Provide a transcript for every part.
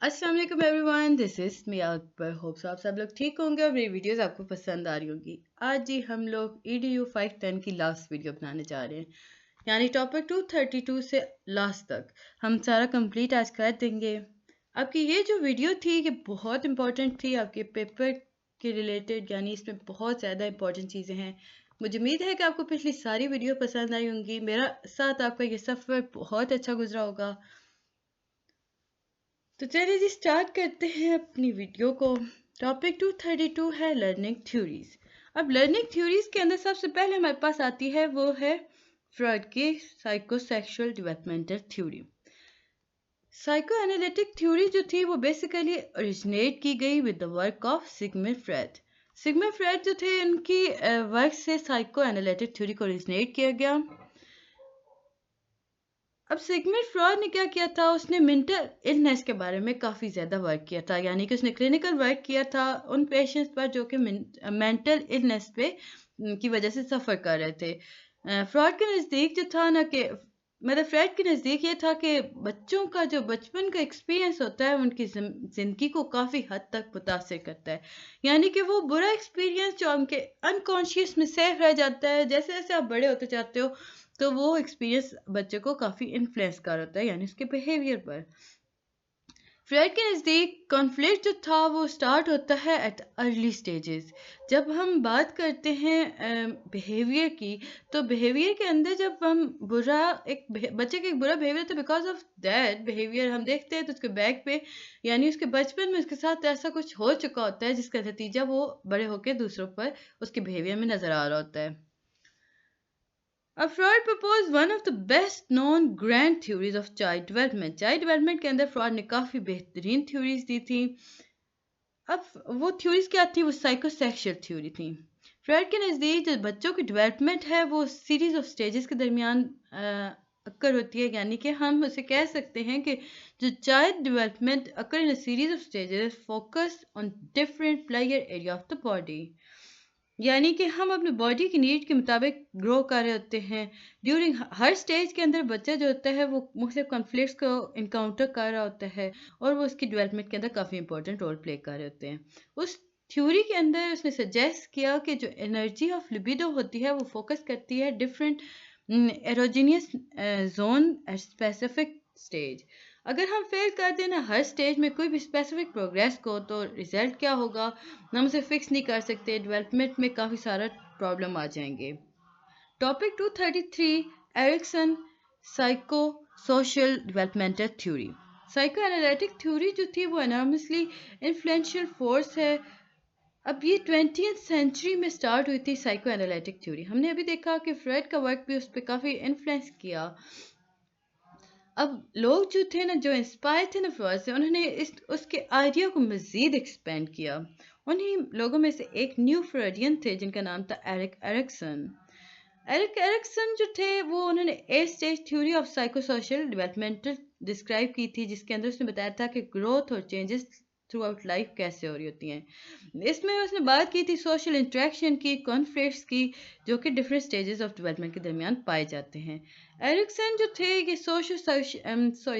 अस्सलाम वालेकुम everyone, this is me Akbar. Hopes आप सब लोग ठीक होंगे और मेरी वीडियोस आपको पसंद आ रही होंगी। आज जी हम लोग EDU 510 की लास्ट वीडियो बनाने जा रहे हैं, यानी टॉपिक 232 से लास्ट तक हम सारा कंप्लीट आज कर देंगे। आपकी ये जो वीडियो थी ये बहुत इंपॉर्टेंट थी आपके पेपर के रिलेटेड, यानी इसमें बहुत ज़्यादा इंपॉर्टेंट चीज़ें हैं। मुझे उम्मीद है कि आपको पिछली सारी वीडियो पसंद आई होंगी। मेरा साथ आपका ये सफ़र बहुत अच्छा गुजरा होगा। तो चलिए जी स्टार्ट करते हैं अपनी वीडियो को। टॉपिक 232 है लर्निंग थ्योरीज। अब लर्निंग थ्योरीज के अंदर सबसे पहले हमारे पास आती है वो है फ्रॉइड की psychosexual developmental theory. Psycho analytic theory जो थी वो बेसिकली ओरिजिनेट की गई with the work of Sigmund Freud. Sigmund Freud जो थे उनकी वर्क से साइको एनालिटिक थ्योरी को ओरिजिनेट किया गया। अब सिगमंड फ्रॉइड ने क्या किया था, उसने मेंटल इलनेस के बारे में काफ़ी ज़्यादा वर्क किया था, यानी कि उसने क्लिनिकल वर्क किया था उन पेशेंट्स पर जो कि मेंटल इलनेस पे की वजह से सफ़र कर रहे थे। फ्रॉइड के नज़दीक जो था ना कि मतलब फ्रेड के नज़दीक ये था कि बच्चों का जो बचपन का एक्सपीरियंस होता है उनकी ज़िंदगी को काफ़ी हद तक मुतासर करता है, यानी कि वो बुरा एक्सपीरियंस जो उनके अनकॉन्शियस में सेफ रह जाता है, जैसे जैसे आप बड़े होते जाते हो तो वो एक्सपीरियंस बच्चे को काफ़ी इन्फ्लुएंस कर होता है, यानी उसके बिहेवियर पर। फ्रेड के नज़दीक कॉन्फ्लिक्ट जो था वो स्टार्ट होता है एट अर्ली स्टेजेस। जब हम बात करते हैं बिहेवियर की, तो बिहेवियर के अंदर जब हम बुरा बच्चे का एक बुरा बिहेवियर, तो बिकॉज ऑफ दैट बिहेवियर हम देखते हैं तो उसके बैक पे, यानी उसके बचपन में उसके साथ ऐसा कुछ हो चुका होता है जिसका नतीजा वो बड़े होकर दूसरों पर उसके बिहेवियर में नज़र आ रहा होता है। अब Freud propose one of the best known grand theories of child development. Child development के अंदर फ्रॉइड ने काफ़ी बेहतरीन थ्योरीज दी थी। अब वो थ्योरीज क्या थी, वो साइकोसेक्सुअल थ्योरी थी। फ्रॉइड के नज़दीक जो बच्चों की डेवलपमेंट है वो सीरीज ऑफ स्टेजेस के दरमियान अक्कर होती है, यानी कि हम उसे कह सकते हैं कि जो child development occur in a series of stages focus on different player area of the body, यानी कि हम अपने बॉडी की नीड के मुताबिक ग्रो कर रहे होते हैं। ड्यूरिंग हर स्टेज के अंदर बच्चा जो होता है वो मुख्तलिफ कॉन्फ्लिक्ट्स को इनकाउंटर कर रहा होता है और वो उसकी डेवलपमेंट के अंदर काफ़ी इंपॉर्टेंट रोल प्ले कर रहे होते हैं। उस थ्योरी के अंदर उसने सजेस्ट किया कि जो एनर्जी ऑफ लिबिडो होती है वो फोकस करती है different erogenous zone at specific stage. अगर हम फेल कर देना हर स्टेज में कोई भी स्पेसिफिक प्रोग्रेस को, तो रिजल्ट क्या होगा हम उसे फिक्स नहीं कर सकते, डेवलपमेंट में काफ़ी सारा प्रॉब्लम आ जाएंगे। Topic 233 Erikson psycho social developmental theory. Psycho analytic theory जो थी वो एनॉर्मसली इन्फ्लुएंशियल फोर्स है। अब ये 20th सेंचुरी में स्टार्ट हुई थी साइको एनालिटिक थ्योरी। हमने अभी देखा कि फ्रेड का वर्क भी उस पर काफ़ी इन्फ्लुएंस किया। अब लोग जो थे ना, जो इंस्पायर थे ना फ्रॉइड से, उन्होंने उसके आइडिया को मज़ीद एक्सपेंड किया। उन्हीं लोगों में से एक न्यू फ्रॉइडियन थे जिनका नाम था एरिक एरिक्सन। एरिक एरिक्सन जो थे वो उन्होंने 8 stage theory of psychosocial developmental describe की थी, जिसके अंदर उसने बताया था कि ग्रोथ और चेंजेस थ्रू आउट लाइफ कैसे हो रही होती हैं। इसमें उसने बात की थी सोशल इंटरेक्शन की, कॉन्फ्लिक्ट्स की, जो कि डिफरेंट स्टेजेस ऑफ डेवलपमेंट के दरमियान पाए जाते हैं। एरिक्सन जो थे ये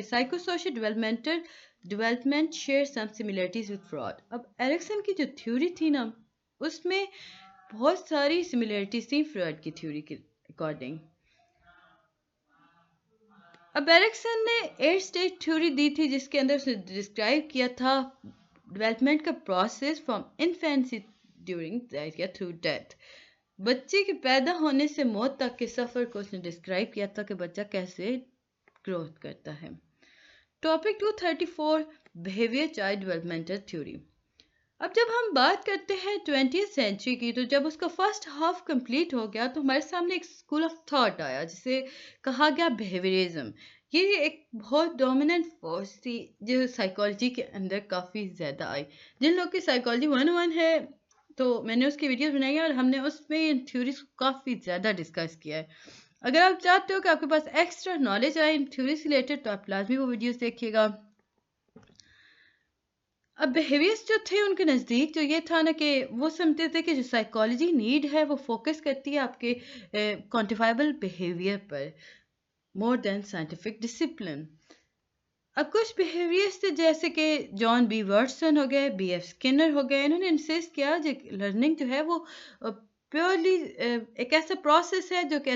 psycho social development share some similarities with Freud. अब एरिक्सन की जो थ्योरी थी ना, उसमें बहुत सारी सिमिलरिटीज थी फ्रॉड की थ्योरी के अकॉर्डिंग। अब एरिक्सन ने 8 स्टेज थ्योरी दी थी, जिसके अंदर उसने डिस्क्राइब किया था डेवलपमेंट का प्रोसेस फ्रॉम इन्फेंसी ड्यूरिंग या थ्रू डेथ। बच्चे के पैदा होने से मौत तक के सफ़र को उसने डिस्क्राइब किया था कि बच्चा कैसे ग्रोथ करता है। Topic 234 behaviour child developmental theory. अब जब हम बात करते हैं 20th सेंचुरी की, तो जब उसका फर्स्ट हाफ कंप्लीट हो गया तो हमारे सामने एक स्कूल ऑफ थॉट आया जिसे कहा गया बिहेवियरिज्म। ये एक बहुत डोमिनेंट फोर्स थी जो साइकोलॉजी के अंदर काफ़ी ज़्यादा आई। जिन लोग की साइकोलॉजी 101 है तो मैंने उसकी वीडियोस बनाई है और हमने उसमें इन थ्योरीज को काफ़ी ज़्यादा डिस्कस किया है। अगर आप चाहते हो कि आपके पास एक्स्ट्रा नॉलेज आए इन थ्योरीज रिलेटेड तो आप लाजमी वो वीडियोस देखिएगा। अब बिहेवियर्स जो थे उनके नज़दीक जो ये था ना कि वो समझते थे कि जो साइकोलॉजी नीड है वो फोकस करती है आपके क्वांटिफाइबल बिहेवियर पर मोर देन साइंटिफिक डिसिप्लिन। अब कुछ बिहेवियर्स थे जैसे कि जॉन बी वर्डसन हो गए, बी एफ स्किनर हो गए, इन्होंने इंसिस्ट किया जो लर्निंग जो है वो प्योरली एक ऐसा प्रोसेस है जो कि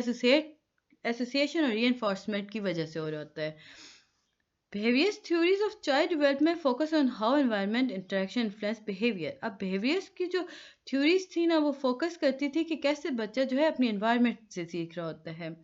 एसोसिएशन और रीइंफोर्समेंट की वजह से हो रहा होता है. Behaviors theories of child development focus on how environment interaction influence behavior. अब behaviors की जो theories थी ना वो focus करती थी कि कैसे बच्चा जो है अपनी environment से सीख रहा होता है.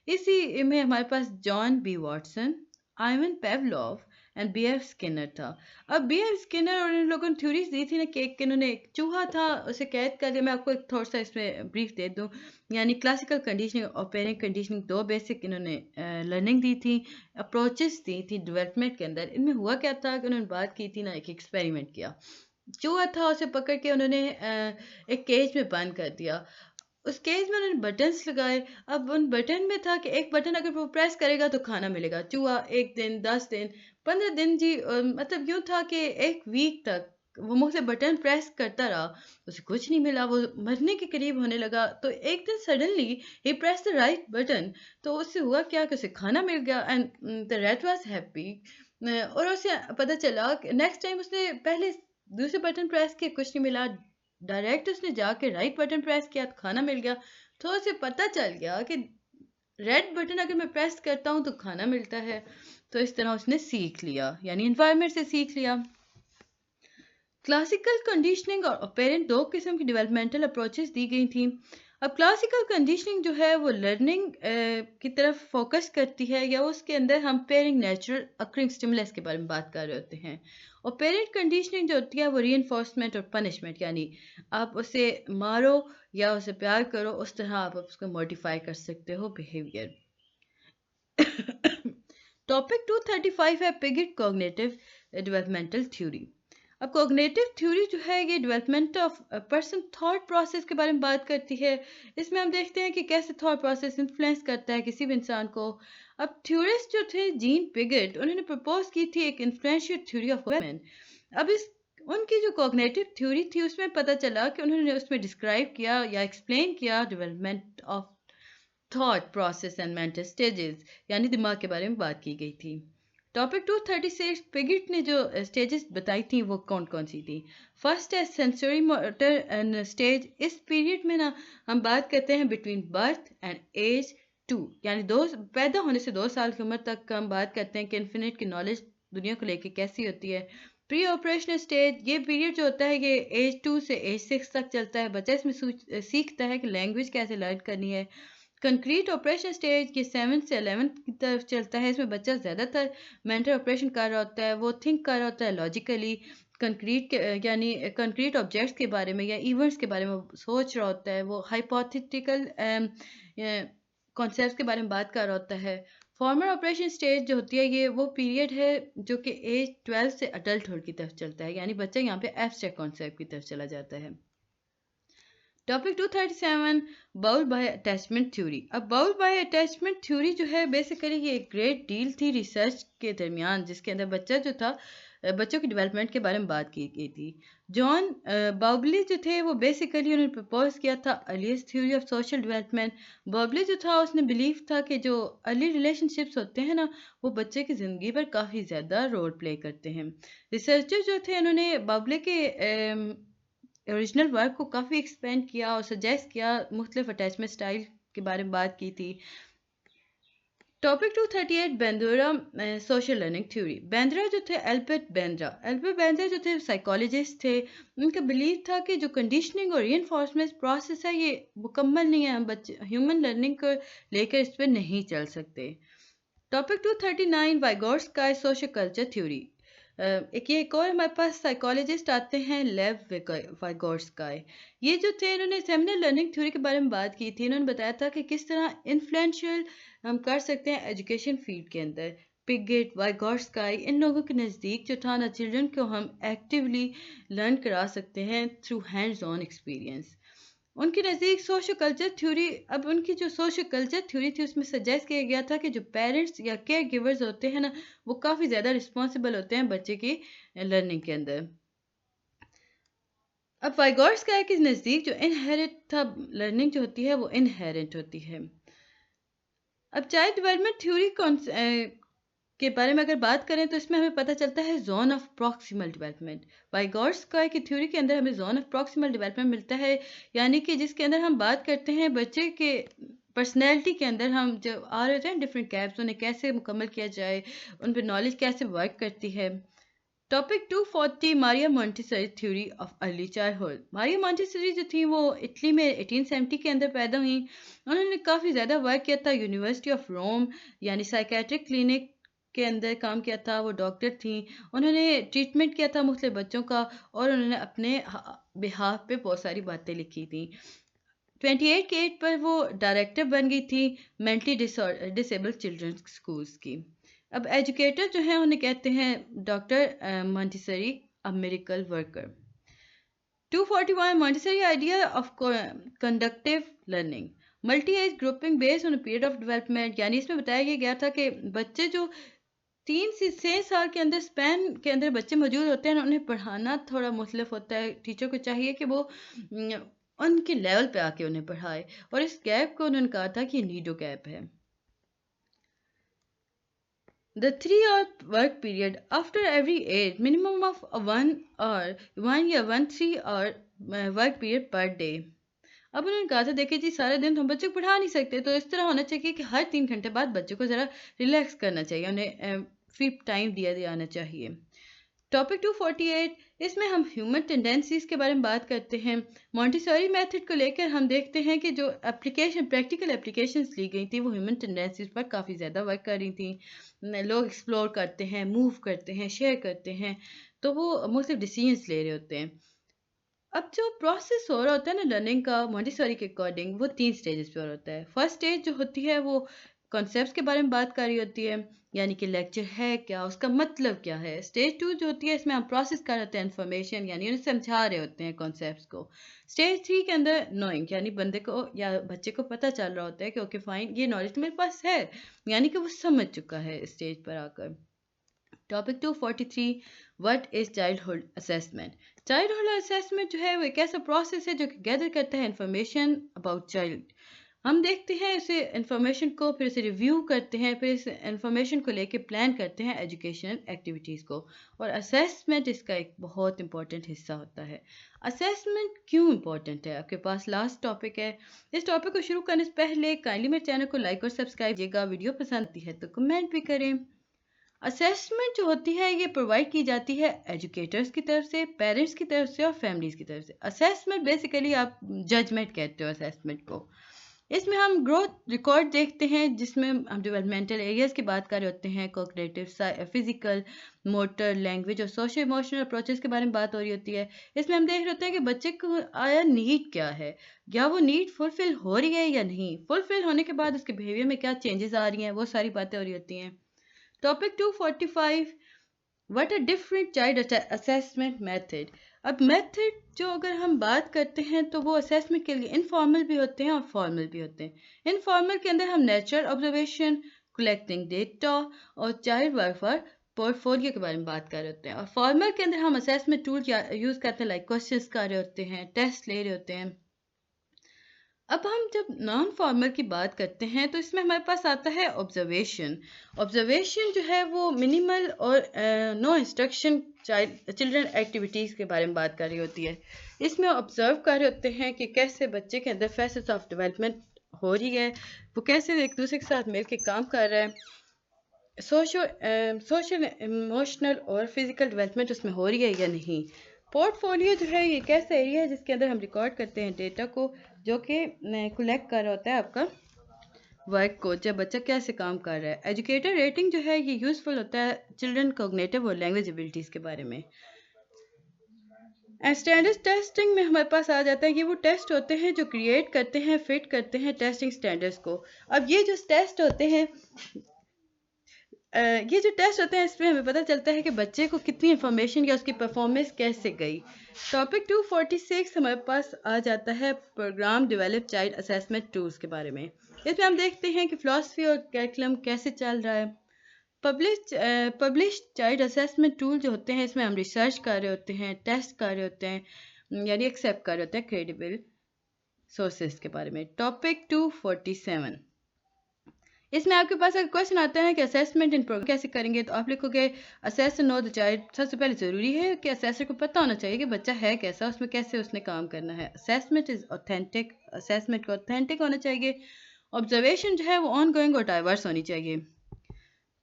इसी में हमारे पास John B Watson, Ivan Pavlov and B F Skinner था. अब बी एफ स्किनर और इन लोगों ने थ्योरीज दी थी ना कि इन्होंने एक चूहा था उसे कैद कर लिया. मैं आपको एक थोड़ा सा इसमें ब्रीफ दे दूं. यानी क्लासिकल कंडीशनिंग और पेरेंट कंडीशनिंग दो बेसिक इन्होंने लर्निंग दी थी, अप्रोचेस दी थी डेवलपमेंट के अंदर. इनमें हुआ क्या था कि उन्होंने बात की थी ना, एक एक्सपेरिमेंट किया. चूहा था उसे पकड़ के उन्होंने एक केज में बंद कर दिया. उस केज में उन्होंने बटन्स लगाए. अब उन बटन में था कि एक बटन अगर वो प्रेस करेगा तो खाना मिलेगा. चूहा 1 दिन, 10 दिन, 15 दिन जी मतलब यूँ था कि 1 वीक तक वो मुँह से बटन प्रेस करता रहा, उसे कुछ नहीं मिला. वो मरने के करीब होने लगा. तो एक दिन suddenly he press the right button. तो उससे हुआ क्या कि उसे खाना मिल गया and the rat was happy. और उसे पता चला कि नेक्स्ट टाइम उसने पहले दूसरे बटन प्रेस किया, कुछ नहीं मिला. डायरेक्ट उसने जाके राइट बटन प्रेस किया तो खाना मिल गया. तो उसे पता चल गया कि रेड बटन अगर मैं प्रेस करता हूँ तो खाना मिलता है. तो इस तरह उसने सीख लिया, यानी इन्वायरमेंट से सीख लिया. क्लासिकल कंडीशनिंग और ऑपेरेंट दो किस्म की डेवलपमेंटल अप्रोचेस दी गई थी. अब क्लासिकल कंडीशनिंग जो है वो लर्निंग की तरफ फोकस करती है, या उसके अंदर हम पेयरिंग नेचुरल अकरिंग स्टिमुलस के बारे में बात कर रहे होते हैं. और पेरेंट कंडीशनिंग जो होती है वो रीइंफोर्समेंट और पनिशमेंट, यानी आप उसे मारो या उसे प्यार करो, उस तरह आप उसको मॉडिफाई कर सकते हो बिहेवियर. टॉपिक 235 है पिगेट कॉग्निटिव डेवलपमेंटल थ्योरी. अब कॉग्निटिव थ्योरी जो है ये development of person thought process के बारे में बात करती है. इसमें हम देखते हैं कि कैसे थॉट प्रोसेस इन्फ्लुएंस करता है किसी भी इंसान को. अब थ्योरिस्ट जो थे जीन पिगेट, उन्होंने प्रपोज की थी एक इन्फ्लुएंशियल थ्योरी ऑफ वुमेन. अब इस उनकी जो कॉग्निटिव थ्योरी थी उसमें पता चला कि उन्होंने उसमें डिस्क्राइब किया या एक्सप्लेन किया development of thought process and mental stages, यानी दिमाग के बारे में बात की गई थी. टॉपिक 236 पिगेट ने जो स्टेजेस बताई थी वो कौन कौन सी थी. फर्स्ट है सेंसरी मोटर एंड स्टेज. इस पीरियड में ना हम बात करते हैं बिटवीन बर्थ एंड एज 2, यानी पैदा होने से 2 साल की उम्र तक हम बात करते हैं कि इन्फिनिट की नॉलेज दुनिया को लेके कैसी होती है. प्री ऑपरेशनल स्टेज, ये पीरियड जो होता है ये एज 2 से एज 6 तक चलता है. बच्चा इसमें सीखता है कि लैंग्वेज कैसे लर्न करनी है. कंक्रीट ऑपरेशन स्टेज के 7 से 11 की तरफ चलता है. इसमें बच्चा ज़्यादातर मेंटल ऑपरेशन कर रहा होता है, वो थिंक कर रहा होता है लॉजिकली. कंक्रीट के यानी कंक्रीट ऑब्जेक्ट्स के बारे में या इवेंट्स के बारे में सोच रहा होता है. वो हाइपोथेटिकल कॉन्सेप्ट्स के बारे में बात कर रहा होता है. फॉर्मल ऑपरेशन स्टेज जो होती है ये वो पीरियड है जो कि एज 12 से अडल्टहुड की तरफ चलता है, यानी बच्चा यहाँ पे एब्स्ट्रैक्ट कॉन्सेप्ट की तरफ चला जाता है. Topic 237 Bowlby attachment theory. अब बाउल्ड बाय अटैचमेंट थ्योरी जो है बेसिकली ये एक ग्रेट डील थी रिसर्च के दरमियान, जिसके अंदर बच्चा जो था बच्चों की डेवलपमेंट के बारे में बात की गई थी. जॉन बाउबली जो थे वो बेसिकली उन्होंने प्रपोज किया था earliest theory of social development. Bowlby जो था उसने बिलीव था कि जो अर्ली रिलेशनशिप्स होते हैं ना वो बच्चे की ज़िंदगी पर काफ़ी ज़्यादा रोल प्ले करते हैं. रिसर्चर जो थे उन्होंने बाउबली के ओरिजिनल वर्क को काफ़ी एक्सपेंड किया और सजेस्ट किया, मुख्तलिफ अटैचमेंट स्टाइल के बारे में बात की थी. Topic 238 Bandura social learning theory. Bandura जो थे एल्बर्ट बेंद्रा जो थे साइकोलॉजिस्ट थे. उनका बिलीव था कि जो कंडीशनिंग और रीइंफोर्समेंट प्रोसेस है ये मुकम्मल नहीं है, हम बच्चे ह्यूमन लर्निंग को लेकर इस पर नहीं चल सकते. Topic 239 Vygotsky social culture theory. एक और हमारे पास साइकोलॉजिस्ट आते हैं लेव वाइगोर्स्काय. ये जो थे इन्होंने सेमिनल लर्निंग थ्योरी के बारे में बात की थी. इन्होंने बताया था कि किस तरह इन्फ्लुएंशियल हम कर सकते हैं एजुकेशन फील्ड के अंदर. पिगेट, वाइगोर्स्काय, इन लोगों के नज़दीक जो था ना चिल्ड्रन को हम एक्टिवली लर्न करा सकते हैं थ्रू हैंड्स ऑन एक्सपीरियंस. उनके नज़दीक सोशल कल्चर थ्योरी, अब उनकी जो सोशल कल्चर थ्योरी थी उसमें सजेस्ट किया गया था कि जो पेरेंट्स या केयर गिवर्स होते हैं ना वो काफ़ी ज़्यादा रिस्पॉन्सिबल होते हैं बच्चे की लर्निंग के अंदर. अब वाइगोर्स्काय के नज़दीक जो इनहेरिट था लर्निंग जो होती है वो इनहेरेंट होती है. अब चाइल्ड डेवलपमेंट थ्योरी के बारे में अगर बात करें तो इसमें हमें पता चलता है जोन ऑफ प्रॉक्सिमल डेवलपमेंट। वाइगॉट्स्की की थ्योरी के अंदर हमें जोन ऑफ प्रॉक्सिमल डेवलपमेंट मिलता है, यानी कि जिसके अंदर हम बात करते हैं बच्चे के पर्सनैलिटी के अंदर हम जो आ रहे होते हैं डिफरेंट गैप्स, उन्हें कैसे मुकम्मल किया जाए, उन पर नॉलेज कैसे वर्क करती है। Topic 240 Maria Montessori theory of early childhood. Maria Montessori जो थी वो इटली में 1870 के अंदर पैदा हुई। उन्होंने काफ़ी ज़्यादा वर्क किया था यूनिवर्सिटी ऑफ रोम यानी साइकेट्रिक क्लिनिक के अंदर काम किया था। वो डॉक्टर थी, उन्होंने ट्रीटमेंट किया था मुख्तलिफ बच्चों का, और उन्होंने अपने बिहाफ पे बहुत सारी बातें लिखी थी। 28 के एज पर वो डायरेक्टर बन गई थी मेंटली डिसेबल्ड चिल्ड्रंस स्कूल्स की। अब एजुकेटर जो है उन्हें कहते हैं doctor Montessori a miracle worker. 241 Montessori idea of conductive learning, multi age grouping based on period of development, यानी इसमें बताया गया था कि बच्चे जो 3 से 6 साल के अंदर स्पैन के अंदर बच्चे मौजूद होते हैं, उन्हें पढ़ाना थोड़ा मुख्तलिफ होता है। टीचर को चाहिए कि वो उनके लेवल पे आके उन्हें पढ़ाए, और इस गैप को उन्होंने कहा था कि नीडो गैप है। The 3-hour work period after every age, minimum of 1 hour, 1 या 1 3-hour work period per day। अब उन्होंने कहा था देखिए जी सारे दिन तो हम बच्चे को पढ़ा नहीं सकते, तो इस तरह होना चाहिए कि हर 3 घंटे बाद बच्चे को ज़रा रिलैक्स करना चाहिए, उन्हें फ्री टाइम दिया जाना चाहिए। टॉपिक 248, इसमें हम ह्यूमन टेंडेंसीज के बारे में बात करते हैं। मॉन्टेसरी मेथड को लेकर हम देखते हैं कि जो प्रैक्टिकल एप्लीकेशंस ली गई थी वो ह्यूमन टेंडेंसीज पर काफ़ी ज़्यादा वर्क कर रही थी। लोग एक्सप्लोर करते हैं, मूव करते हैं, शेयर करते हैं, तो वो मुख्तलिफ डिसीजंस ले रहे होते हैं। अब जो प्रोसेस हो रहा होता है ना लर्निंग का मॉन्टेसरी के अकॉर्डिंग, वो 3 स्टेजेस पे हो रहा होता है। फर्स्ट स्टेज जो होती है वो कॉन्सेप्ट्स के बारे में बात कर रही होती है, यानी कि लेक्चर है क्या, उसका मतलब क्या है। स्टेज 2 जो होती है इसमें हम प्रोसेस कर रहे होते हैं इन्फॉर्मेशन, यानी उन्हें समझा रहे होते हैं कॉन्सेप्ट्स को। स्टेज 3 के अंदर नोइंग, यानी बंदे को या बच्चे को पता चल रहा होता है कि ओके फाइन ये नॉलेज तो मेरे पास है, यानी कि वो समझ चुका है स्टेज पर आकर। Topic 243, what is childhood assessment. Childhood assessment जो है वो एक ऐसा प्रोसेस है जो कि गैदर करता है इन्फॉर्मेशन अबाउट चाइल्ड। हम देखते हैं इसे इन्फॉर्मेशन को, फिर इसे रिव्यू करते हैं, फिर इस इन्फॉर्मेशन को लेके प्लान करते हैं एजुकेशनल एक्टिविटीज़ को, और असेसमेंट इसका एक बहुत इंपॉर्टेंट हिस्सा होता है। असेसमेंट क्यों इंपॉर्टेंट है, आपके पास लास्ट टॉपिक है। इस टॉपिक को शुरू करने से पहले काइंडली मेरे चैनल को लाइक और सब्सक्राइब कीजिएगा, वीडियो पसंद आती है तो कमेंट भी करें। असेसमेंट जो होती है ये प्रोवाइड की जाती है एजुकेटर्स की तरफ से, पेरेंट्स की तरफ से और फैमिलीज़ की तरफ से। असेसमेंट बेसिकली आप जजमेंट कहते हो असेसमेंट को। इसमें हम ग्रोथ रिकॉर्ड देखते हैं, जिसमें हम डेवलपमेंटल एरियाज़ की बात कर रहे होते हैं, कोग्निटिव, फिजिकल, मोटर, लैंग्वेज और सोशल इमोशनल अप्रोचेस के बारे में बात हो रही होती है। इसमें हम देख रहे होते हैं कि बच्चे को आया नीड क्या है, या वो नीड फुलफिल हो रही है या नहीं, फुलफिल होने के बाद उसके बिहेवियर में क्या चेंजेस आ रही हैं, वो सारी बातें हो रही होती हैं। Topic 245, what a different child assessment method. अब मेथड जो अगर हम बात करते हैं तो वो असेसमेंट के लिए इनफॉर्मल भी होते हैं और फॉर्मल भी होते हैं। इनफॉर्मल के अंदर हम नेचुरल ऑब्जर्वेशन, कलेक्टिंग डेटा और चाइल्ड वेलफेयर पोर्टफोलियो के बारे में बात कर रहे होते हैं, और फॉर्मल के अंदर हम असेसमेंट टूल यूज़ करते हैं, लाइक क्वेश्चंस कर रहे होते हैं, टेस्ट ले रहे होते हैं। अब हम जब नॉन फॉर्मल की बात करते हैं तो इसमें हमारे पास आता है ऑब्जर्वेशन। ऑब्जर्वेशन जो है वो मिनिमल और नो इंस्ट्रक्शन चिल्ड्रन एक्टिविटीज़ के बारे में बात कर रही होती है। इसमें ऑब्जर्व कर रहे होते हैं कि कैसे बच्चे के अंदर फेसेस ऑफ डेवलपमेंट हो रही है, वो कैसे एक दूसरे के साथ मिल के काम कर रहा है, सोशल इमोशनल और फिजिकल डेवलपमेंट उसमें हो रही है या नहीं। पोर्टफोलियो जो है ये एक ऐसा एरिया है जिसके अंदर हम रिकॉर्ड करते हैं डेटा को, जो कि कलेक्ट कर रहा होता है आपका वर्क को, जब बच्चा कैसे काम कर रहा है। एजुकेटर रेटिंग जो है ये यूज़फुल होता है चिल्ड्रन कोग्निटिव और लैंग्वेज एबिलिटीज़ के बारे में। स्टैंडर्ड टेस्टिंग में हमारे पास आ जाता है कि वो टेस्ट होते हैं जो क्रिएट करते हैं, फिट करते हैं टेस्टिंग स्टैंडर्ड्स को। अब ये जो टेस्ट होते हैं इसमें हमें पता चलता है कि बच्चे को कितनी इन्फॉर्मेशन या उसकी परफॉर्मेंस कैसे गई। टॉपिक 246 हमारे पास आ जाता है program develop child assessment tools के बारे में। इसमें हम देखते हैं कि फिलॉसफी और कैरिकुलम कैसे चल रहा है। पब्लिश चाइल्ड असेसमेंट टूल जो होते हैं इसमें हम रिसर्च कर रहे होते हैं, टेस्ट कर रहे होते हैं, यानी एक्सेप्ट कर रहे होते हैं क्रेडिबल सोर्सेज के बारे में। टॉपिक 247, इसमें आपके पास अगर क्वेश्चन आता है कि असेसमेंट इन प्रोग्राम कैसे करेंगे, तो आप लिखोगे असेस नो द चाइल्ड। सबसे पहले ज़रूरी है कि असेसर को पता होना चाहिए कि बच्चा है कैसा, उसमें कैसे उसने काम करना है। असेसमेंट इज़ ऑथेंटिक, असेसमेंट को ऑथेंटिक होना चाहिए। ऑब्जर्वेशन जो है वो ऑन गोइंग और डाइवर्स होनी चाहिए।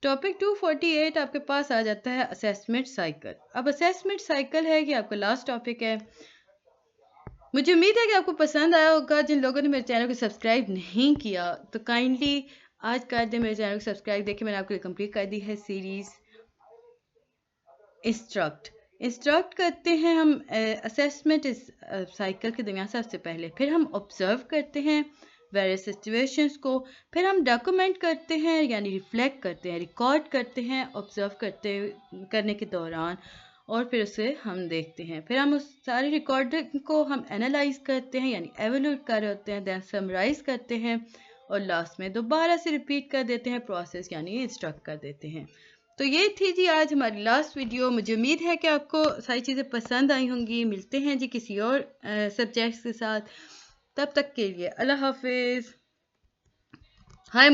टॉपिक 248 आपके पास आ जाता है असेसमेंट साइकिल। अब असेसमेंट साइकिल है कि आपका लास्ट टॉपिक है। मुझे उम्मीद है कि आपको पसंद आया होगा। जिन लोगों ने मेरे चैनल को सब्सक्राइब नहीं किया तो काइंडली आज कर दें मेरे चैनल को सब्सक्राइब। देखिए मैंने आपके लिए कंप्लीट कर दी है सीरीज़ इंस्ट्रक्ट करते हैं हम असेसमेंट इस साइकिल के दरमियान सबसे पहले, फिर हम ऑब्जर्व करते हैं वेरियस सिचुएशंस को, फिर हम डॉक्यूमेंट करते हैं यानी रिफ्लेक्ट करते हैं, रिकॉर्ड करते हैं ऑब्जर्व करने के दौरान, और फिर उसे हम देखते हैं। फिर हम उस सारे रिकॉर्डिंग को हम एनालाइज करते हैं यानी एवेल्यूट कर रहे होते हैं, देन समराइज करते हैं और लास्ट में दोबारा से रिपीट कर देते हैं प्रोसेस यानी इंस्ट्रक्ट कर देते हैं। तो ये थी जी आज हमारी लास्ट वीडियो। मुझे उम्मीद है कि आपको सारी चीज़ें पसंद आई होंगी। मिलते हैं जी किसी और सब्जेक्ट्स के साथ। तब तक के लिए अल्लाह हाफिज़। हाय